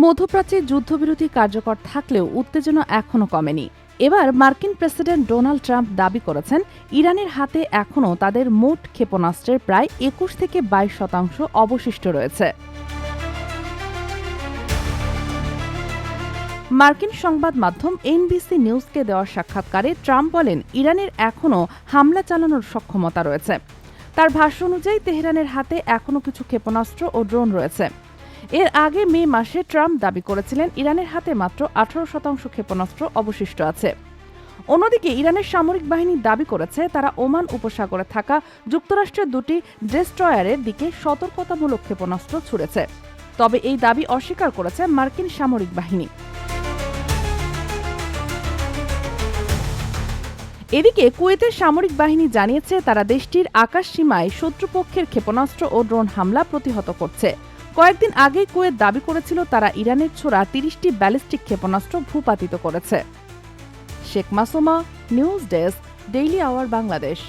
মধ্যপ্রাচ্যে যুদ্ধবিরতি কার্যকর থাকলেও উত্তেজনা এখনও কমেনি। এবার মার্কিন প্রেসিডেন্ট ডোনাল্ড ট্রাম্প দাবি করেছেন, ইরানের হাতে এখনও তাদের মোট ক্ষেপণাস্ত্রের প্রায় ২১-২২% অবশিষ্ট রয়েছে। মার্কিন সংবাদ মাধ্যম এনবিসি নিউজকে দেওয়া সাক্ষাৎকারে ট্রাম্প বলেন, ইরানের এখনও হামলা চালানোর সক্ষমতা রয়েছে। তার ভাষ্য অনুযায়ী তেহরানের হাতে এখনও কিছু ক্ষেপণাস্ত্র ও ড্রোন রয়েছে। এর আগে মে মাসে ট্রাম্প দাবি করেছিলেন, ইরানের হাতে মাত্র ১৮% ক্ষেপণাস্ত্র অবশিষ্ট আছে। অন্যদিকে ইরানের সামরিক বাহিনী দাবি করেছে, তারা ওমান উপসাগরে থাকা যুক্তরাষ্ট্রের দুটি ডেস্ট্রয়ারের দিকে সতর্কতামূলক ক্ষেপণাস্ত্র ছুড়েছে। তবে এই দাবি অস্বীকার করেছে মার্কিন সামরিক বাহিনী। এদিকে কুয়েতের সামরিক বাহিনী জানিয়েছে, তারা দেশটির আকাশ সীমায় শত্রুপক্ষের ক্ষেপণাস্ত্র ও ড্রোন হামলা প্রতিহত করছে। কয়েকদিন আগেই কুয়েত দাবি করেছিল, তারা ইরানের ছোড়া ৩০টি ব্যালিস্টিক ক্ষেপণাস্ত্র ভূপাতিত করেছে। Sheikh Masuma, news desk, daily our Bangladesh.